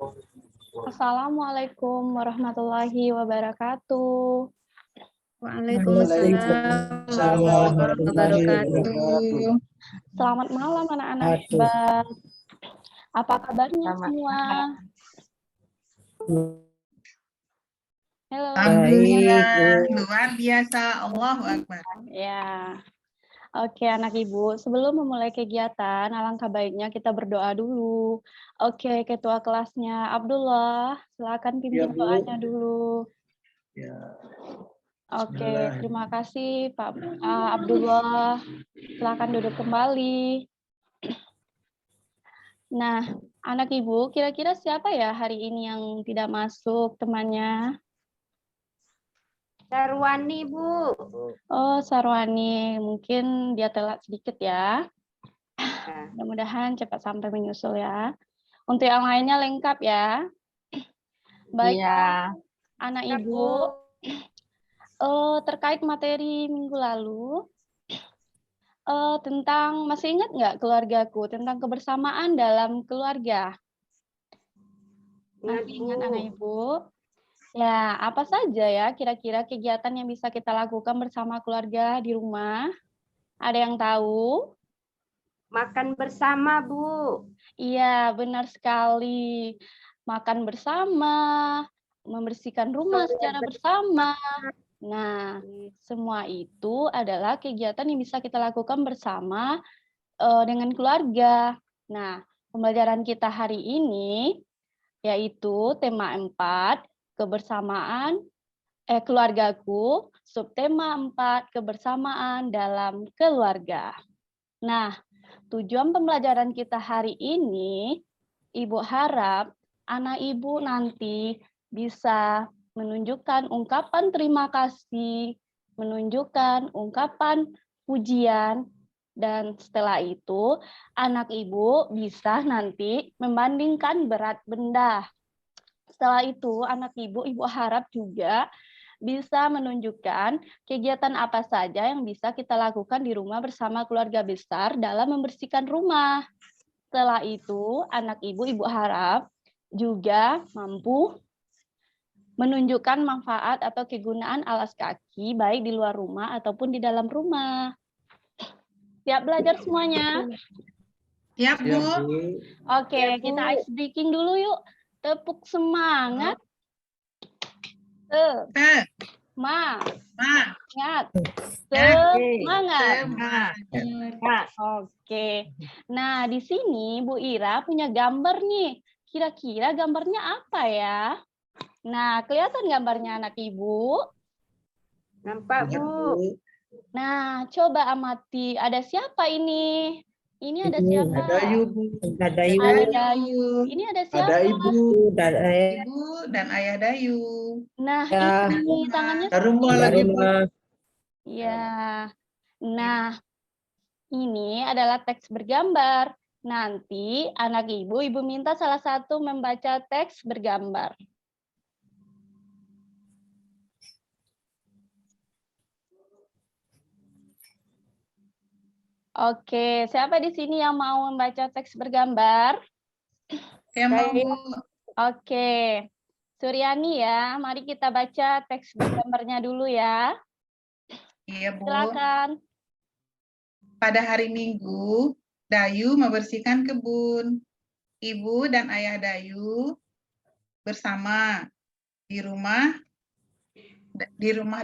Assalamualaikum warahmatullahi wabarakatuh. Waalaikumsalam Waalaikumsalam warahmatullahi warahmatullahi wabarakatuh. wabarakatuh. Selamat malam anak-anak Aduh. hebat. Apa kabarnya Selamat semua? Halo. Alhamdulillah, Baik, Bu. luar biasa. Allahu Akbar. Ya. Oke, anak ibu. Sebelum memulai kegiatan, alangkah baiknya kita berdoa dulu. Oke, ketua kelasnya Abdullah, silakan Ya, pimpin Bu. doanya dulu. Ya. Oke, terima kasih Pak Abdullah. Silakan duduk kembali. Nah, anak ibu, kira-kira siapa ya hari ini yang tidak masuk temannya? Sarwani, Bu. Oh, Sarwani, mungkin dia telat sedikit ya. Mudah-mudahan cepat sampai menyusul ya. Untuk yang lainnya lengkap ya. Baik, Iya. anak Ya, ibu, terkait materi minggu lalu, tentang, masih ingat nggak keluargaku, tentang kebersamaan dalam keluarga? Masih ingat anak ibu? Ya, apa saja ya kira-kira kegiatan yang bisa kita lakukan bersama keluarga di rumah? Ada yang tahu? Makan bersama, Bu. Iya, benar sekali. Makan bersama, membersihkan rumah secara bersama. Nah, semua itu adalah kegiatan yang bisa kita lakukan bersama dengan keluarga. Nah, pembelajaran kita hari ini yaitu tema 4, kebersamaan keluargaku, subtema 4, kebersamaan dalam keluarga. Nah, tujuan pembelajaran kita hari ini, Ibu harap anak Ibu nanti bisa menunjukkan ungkapan terima kasih, menunjukkan ungkapan pujian, dan setelah itu anak Ibu bisa nanti membandingkan berat benda. Setelah itu anak Ibu harap juga bisa menunjukkan kegiatan apa saja yang bisa kita lakukan di rumah bersama keluarga besar dalam membersihkan rumah. Setelah itu, anak Ibu harap juga mampu menunjukkan manfaat atau kegunaan alas kaki baik di luar rumah ataupun di dalam rumah. Siap belajar semuanya? Siap, Bu. Oke, kita ice breaking dulu yuk. Tepuk semangat. Semangat. Semangat. Oke. Nah, di sini Bu Ira punya gambar nih. Kira-kira gambarnya apa ya? Nah, kelihatan gambarnya anak Ibu? Nampak, Bu. Nah, coba amati. Ada siapa ini? Ini ada siapa? Ada Dayu, Bu. Ada Ada Dayu. Ini ada siapa? Ada Ibu. Ibu dan Ayah Dayu. Nah, Ya. ini tangannya. Rumah lagi, Bu. Ya. Nah, ini adalah teks bergambar. Nanti anak Ibu minta salah satu membaca teks bergambar. Oke, siapa di sini yang mau membaca teks bergambar? Saya mau, Bu. Oke, Suryani ya, mari kita baca teks bergambarnya dulu ya. Iya, Bu. Silakan. Pada hari Minggu, Dayu membersihkan kebun. Ibu dan Ayah Dayu bersama di rumah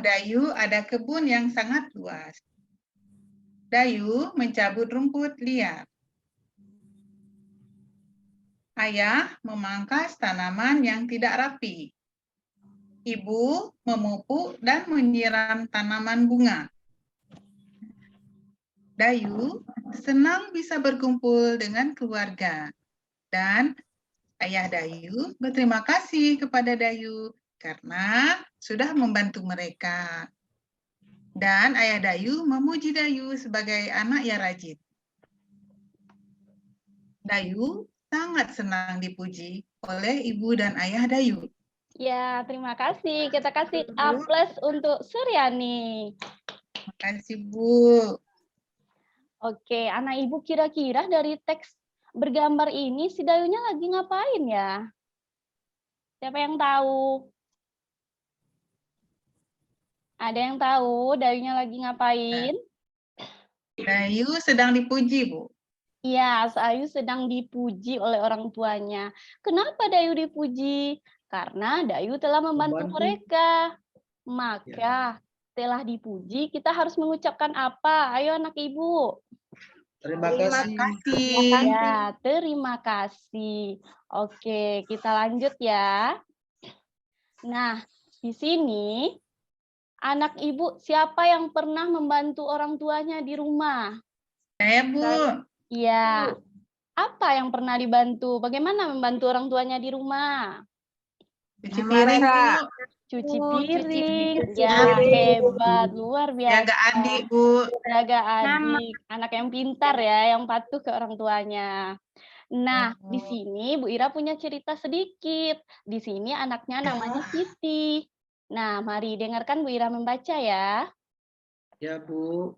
Dayu ada kebun yang sangat luas. Dayu mencabut rumput liar. Ayah memangkas tanaman yang tidak rapi. Ibu memupuk dan menyiram tanaman bunga. Dayu senang bisa berkumpul dengan keluarga. Dan Ayah Dayu berterima kasih kepada Dayu karena sudah membantu mereka. Dan Ayah Dayu memuji Dayu sebagai anak yang rajin. Dayu sangat senang dipuji oleh ibu dan ayah Dayu. Ya, terima kasih. Kita kasih A+ untuk Suryani. Terima kasih, Bu. Oke, anak Ibu kira-kira dari teks bergambar ini si Dayunya lagi ngapain ya? Siapa yang tahu? Ada yang tahu Dayunya lagi ngapain? Dayu sedang dipuji, Bu. Iya, Ayu sedang dipuji oleh orang tuanya. Kenapa Dayu dipuji? Karena Dayu telah membantu mereka. Maka setelah dipuji, kita harus mengucapkan apa? Ayo anak ibu. Terima Terima kasih. Kasih. Ya, terima kasih. Oke, kita lanjut ya. Nah, di sini anak ibu siapa yang pernah membantu orang tuanya di rumah? Saya, Bu. Iya. Apa yang pernah dibantu? Bagaimana membantu orang tuanya di rumah? Cuci piring, Bu. Cuci Bu, piring. cuci Ya, piring. hebat, luar biasa. Jaga adik, Bu. Jaga adik, anak yang pintar ya, yang patuh ke orang tuanya. Nah, di sini Bu Ira punya cerita sedikit. Di sini anaknya namanya Siti. Nah, mari dengarkan Bu Ira membaca ya. Ya, Bu.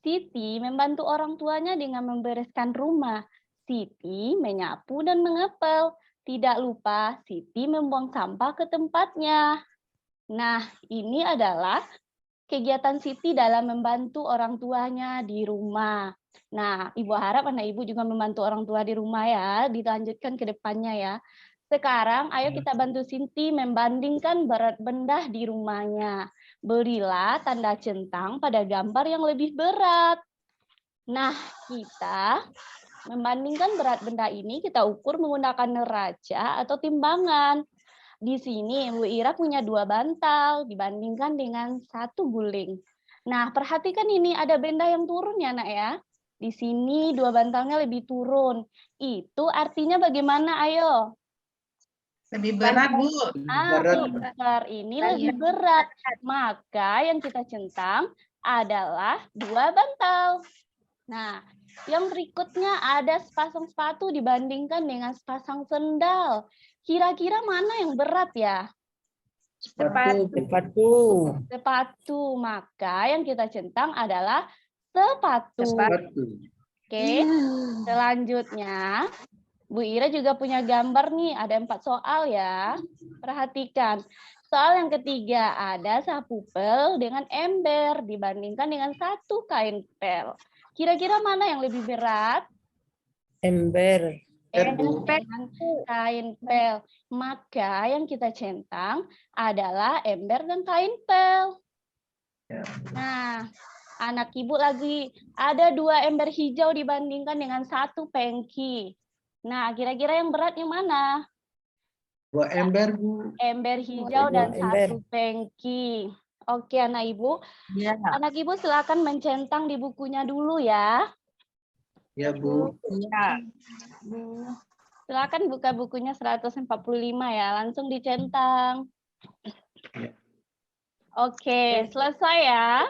Siti membantu orang tuanya dengan membereskan rumah. Siti menyapu dan mengepel. Tidak lupa Siti membuang sampah ke tempatnya. Nah, ini adalah kegiatan Siti dalam membantu orang tuanya di rumah. Nah, Ibu harap anak Ibu juga membantu orang tua di rumah ya, dilanjutkan ke depannya ya. Sekarang ayo kita bantu Siti membandingkan berat benda di rumahnya. Berilah tanda centang pada gambar yang lebih berat. Nah, kita membandingkan berat benda ini kita ukur menggunakan neraca atau timbangan. Di sini Bu Ira punya 2 bantal dibandingkan dengan 1 guling. Nah, perhatikan ini ada benda yang turun ya, Nak ya. Di sini 2 bantalnya lebih turun. Itu artinya bagaimana? Ayo. Lebih berat, Bu. Berat. Besar ini lebih berat. Maka yang kita centang adalah 2 bantal. Nah, yang berikutnya ada sepasang sepatu dibandingkan dengan sepasang sendal. Kira-kira mana yang berat ya? Sepatu. Sepatu. Maka yang kita centang adalah sepatu. Oke. Selanjutnya, Bu Ira juga punya gambar nih, ada 4 soal ya. Perhatikan. Soal yang ketiga, ada sapu pel dengan ember dibandingkan dengan 1 kain pel. Kira-kira mana yang lebih berat? Ember. Dengan kain pel. Maka yang kita centang adalah ember dan kain pel. Nah, anak ibu lagi ada 2 ember hijau dibandingkan dengan 1 pengki. Nah, kira-kira yang berat yang mana? 2 ember, Bu. Ember hijau dan 1 pengki. Oke, anak ibu. Ya. Anak ibu silakan mencentang di bukunya dulu ya. Ya, Bu. Ya. Silakan buka bukunya 145 ya, langsung dicentang. Oke, selesai ya.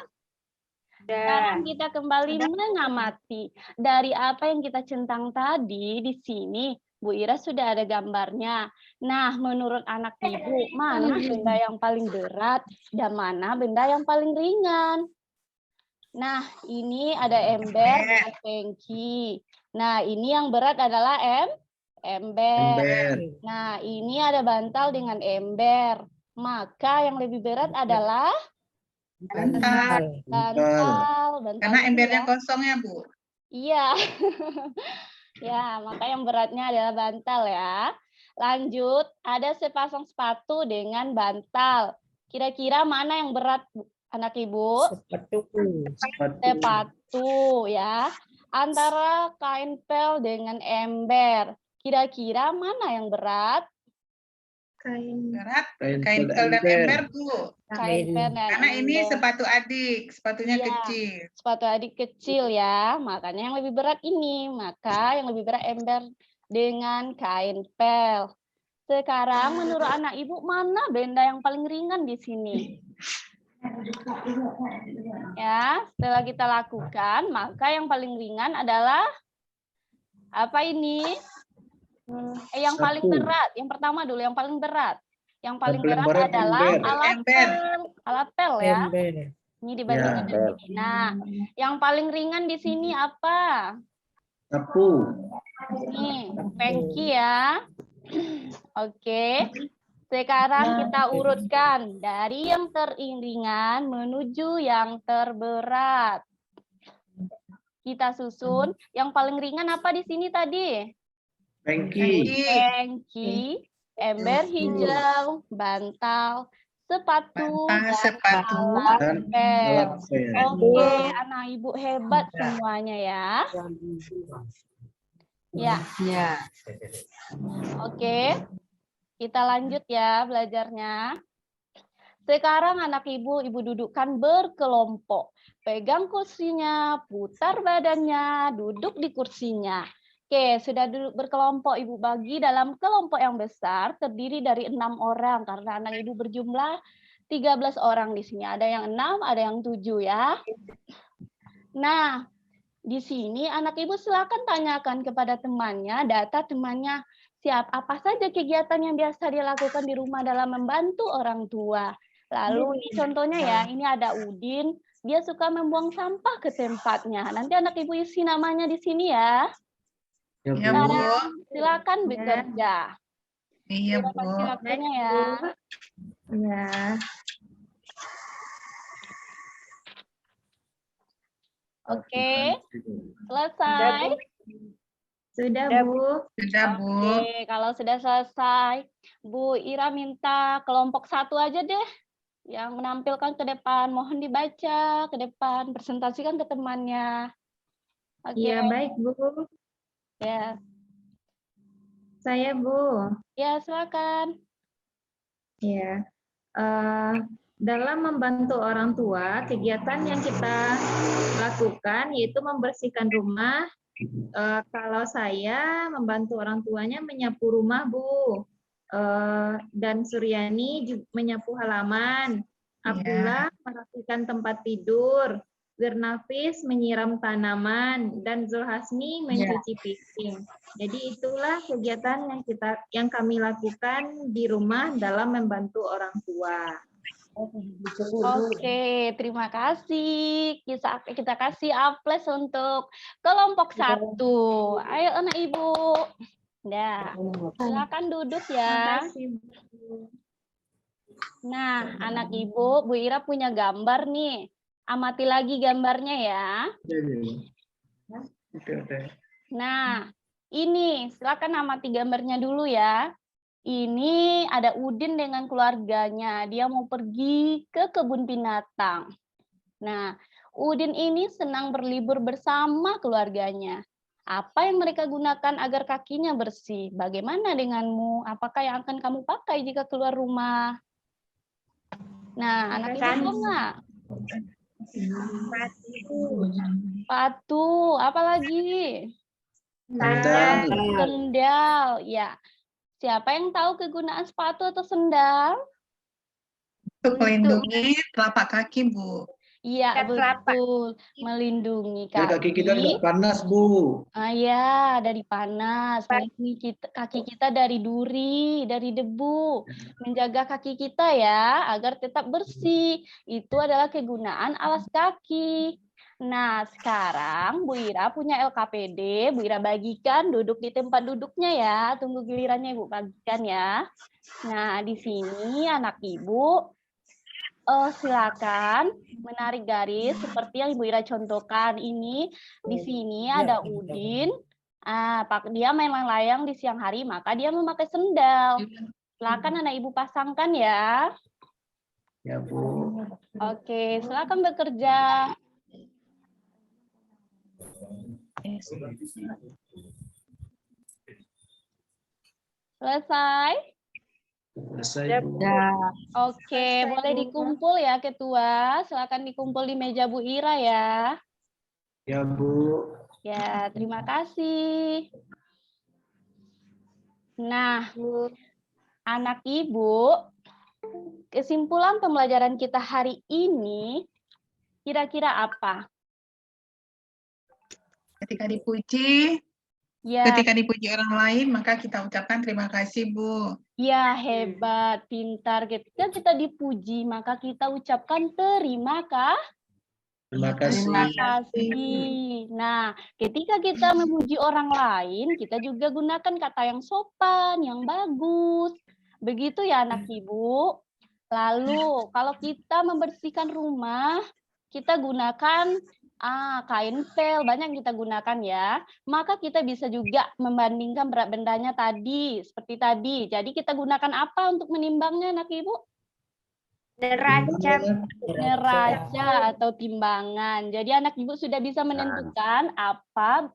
Sekarang kita kembali mengamati dari apa yang kita centang tadi. Di sini Bu Ira sudah ada gambarnya. Nah, menurut anak ibu, mana benda yang paling berat dan mana benda yang paling ringan? Nah, ini ada ember dengan pengki. Nah, ini yang berat adalah ember. Nah, ini ada bantal dengan ember. Maka yang lebih berat adalah Bantal. bantal. Karena embernya Ya. kosong ya, Bu. Iya. Ya, maka yang beratnya adalah bantal ya. Lanjut, ada sepasang sepatu dengan bantal. Kira-kira mana yang berat, anak ibu? Sepatu ya. Antara kain pel dengan ember. Kira-kira mana yang berat? Berat. Kain pel dan ember, Bu. Kain pel dan Karena ini ember. sepatu adik, sepatunya Iya. kecil. Sepatu adik kecil ya, makanya yang lebih berat ini. Maka yang lebih berat ember dengan kain pel. Sekarang menurut anak ibu, mana benda yang paling ringan di sini? Ya, setelah kita lakukan, maka yang paling ringan adalah apa ini? Yang paling berat. Yang pertama dulu, yang paling berat. Yang paling berat adalah alat pel ya. Ini dibandingkan dengan ini. Nah, yang paling ringan di sini apa? Sapu. Ini pengki ya. Oke. Sekarang kita urutkan dari yang teringan menuju yang terberat. Kita susun. Yang paling ringan apa di sini tadi? Pengki. Pengki, ember hijau, bantal, sepatu, Bantal, dan sepatu, alat dan pel. alat pel. Oke, anak ibu hebat semuanya ya. Ya, Ya. oke. Kita lanjut ya belajarnya. Sekarang anak ibu dudukkan berkelompok. Pegang kursinya, putar badannya, duduk di kursinya. Oke, sudah duduk berkelompok, ibu bagi dalam kelompok yang besar, terdiri dari 6 orang, karena anak ibu berjumlah 13 orang di sini. Ada yang 6, ada yang 7 ya. Nah, di sini anak ibu silakan tanyakan kepada temannya, data temannya, apa saja kegiatan yang biasa dilakukan di rumah dalam membantu orang tua. Lalu ini contohnya ya, ini ada Udin, dia suka membuang sampah ke tempatnya. Nanti anak ibu isi namanya di sini ya. Ya, Ya, Bu. Bu. Silakan bekerja. Iya, Bu. Kasih waktunya ya. Ya. Oke, selesai. Sudah, Bu. Sudah, Bu. Oke, kalau sudah selesai, Bu Ira minta kelompok 1 aja deh yang menampilkan ke depan. Mohon dibaca ke depan, presentasikan ke temannya. Oke, Iya, baik, Bu. ya. Saya, Bu. Ya, silakan. Ya. Dalam membantu orang tua, kegiatan yang kita lakukan yaitu membersihkan rumah. Kalau saya membantu orang tuanya menyapu rumah, Bu. Dan Suryani menyapu halaman. Abdullah merapikan tempat tidur. Wirnafis menyiram tanaman dan Zulhasmi mencuci piring. Jadi itulah kegiatan yang kami lakukan di rumah dalam membantu orang tua. Oke, terima kasih. Kita kasih aplaus untuk kelompok 1. Ayo anak ibu. Nah, silakan duduk ya. Terima kasih, Bu. Nah, anak ibu, Bu Ira punya gambar nih. Amati lagi gambarnya ya. Oke. Nah, ini silakan amati gambarnya dulu ya. Ini ada Udin dengan keluarganya. Dia mau pergi ke kebun binatang. Nah, Udin ini senang berlibur bersama keluarganya. Apa yang mereka gunakan agar kakinya bersih? Bagaimana denganmu? Apakah yang akan kamu pakai jika keluar rumah? Nah, anak ibu tahu nggak? Sepatu, apa lagi? Sandal. Sendal, ya. Siapa yang tahu kegunaan sepatu atau sendal? Untuk melindungi telapak kaki, Bu. Iya, Telapak. betul. Melindungi Ya, kaki kita tidak panas, Bu. ya, dari panas. Melindungi kaki kita dari duri, dari debu. Menjaga kaki kita ya, agar tetap bersih. Itu adalah kegunaan alas kaki. Nah, sekarang Bu Ira punya LKPD. Bu Ira bagikan, duduk di tempat duduknya ya. Tunggu gilirannya Ibu bagikan ya. Nah, di sini anak Ibu silakan menarik garis seperti yang Ibu Ira contohkan ini. Di sini ada Udin. Dia main layang-layang di siang hari, maka dia memakai sendal. Silakan anak Ibu pasangkan ya. Ya, Bu. Oke, silakan bekerja. Selesai? Selesai, Bu. Oke, boleh dikumpul ya Ketua. Silakan dikumpul di meja Bu Ira ya. Ya, Bu. Ya, terima kasih. Nah, anak Ibu, kesimpulan pembelajaran kita hari ini kira-kira apa? Ketika dipuji, Ya, ketika dipuji orang lain, maka kita ucapkan terima kasih, Bu. ya hebat, pintar. Ketika kita dipuji, maka kita ucapkan terima kasih. Terima kasih. Terima kasih. Nah, ketika kita memuji orang lain, kita juga gunakan kata yang sopan, yang bagus. Begitu ya anak ibu. Lalu, kalau kita membersihkan rumah, kita gunakan kain pel, banyak yang kita gunakan ya. Maka kita bisa juga membandingkan berat bendanya tadi, seperti tadi. Jadi kita gunakan apa untuk menimbangnya anak ibu? Neraca. Neraca atau timbangan. Jadi anak ibu sudah bisa menentukan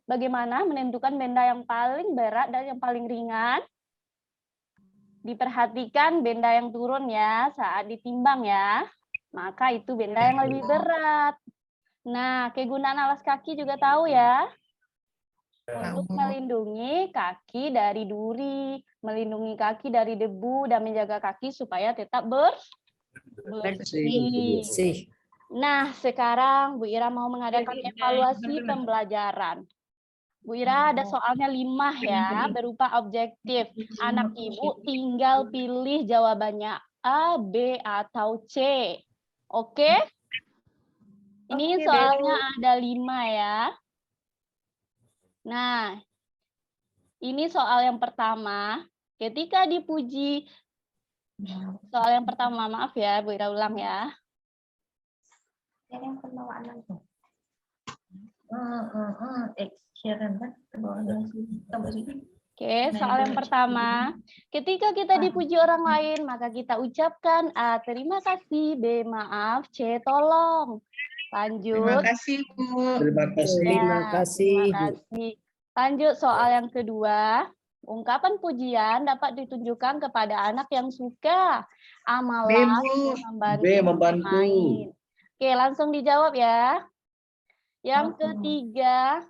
bagaimana menentukan benda yang paling berat dan yang paling ringan. Diperhatikan benda yang turun ya saat ditimbang ya. Maka itu benda yang lebih berat. Nah, kegunaan alas kaki juga tahu ya. Untuk melindungi kaki dari duri, melindungi kaki dari debu dan menjaga kaki supaya tetap bersih. Nah, sekarang Bu Ira mau mengadakan evaluasi pembelajaran. Bu Ira ada soalnya 5 ya, berupa objektif. Anak ibu tinggal pilih jawabannya A, B, atau C. Oke? Ini soalnya ada 5 ya. Nah, ini soal yang pertama. Ketika dipuji, soal yang pertama, maaf ya, Bu Ira ulang ya. Oke, soal yang pertama. Ketika kita dipuji orang lain, maka kita ucapkan A, terima kasih, B, maaf, C, tolong. Lanjut. Terima kasih, Bu. Terima kasih. Terima kasih. Terima kasih. Lanjut soal yang kedua. Ungkapan pujian dapat ditunjukkan kepada anak yang suka. Amalan B, membantu. bermain. Oke, langsung dijawab ya. Yang ketiga,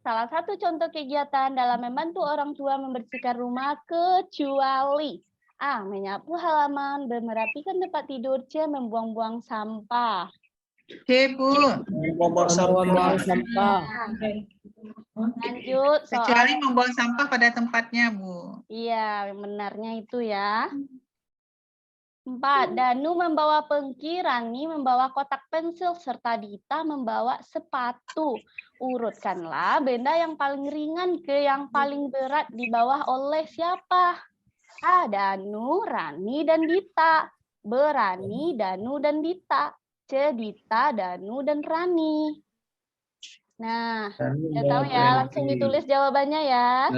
salah satu contoh kegiatan dalam membantu orang tua membersihkan rumah kecuali A, menyapu halaman, merapikan tempat tidur, C, membuang-buang sampah. C, Bu. Membuang Membuang sampah. Lanjut soal. Kecuali membuang sampah pada tempatnya, Bu. Iya, benarnya itu ya. 4. Danu membawa pengki, Rani membawa kotak pensil, serta Dita membawa sepatu. Urutkanlah benda yang paling ringan ke yang paling berat dibawa oleh siapa? A. Danu, Rani, dan Dita. B. Rani, Danu, dan Dita. C. Dita, Danu, dan Rani. Nah, ya tahu ya, langsung ditulis jawabannya ya.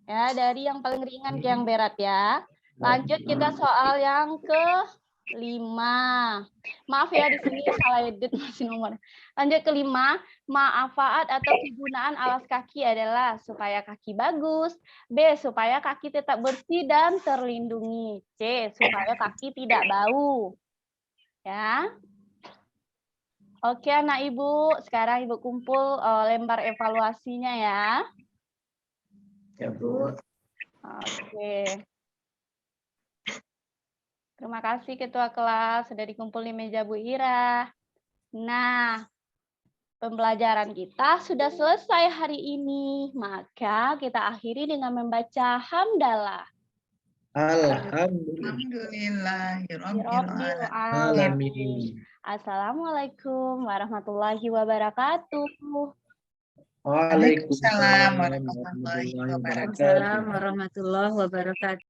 Ya, dari yang paling ringan ke yang berat ya. Lanjut kita soal yang ke-5. Maaf ya, di sini salah edit masih nomor. Lanjut ke-5, manfaat atau kegunaan alas kaki adalah supaya kaki bagus. B, supaya kaki tetap bersih dan terlindungi. C, supaya kaki tidak bau. Ya. Oke, anak ibu, sekarang ibu kumpul lembar evaluasinya ya. Ya, Bu. Oke. Terima kasih Ketua Kelas sudah dikumpul di meja Bu Ira. Nah, pembelajaran kita sudah selesai hari ini. Maka kita akhiri dengan membaca hamdalah. Alhamdulillah. Rabbil alamin. Assalamualaikum warahmatullahi wabarakatuh. Waalaikumsalam warahmatullahi wabarakatuh. Waalaikumsalam warahmatullahi wabarakatuh.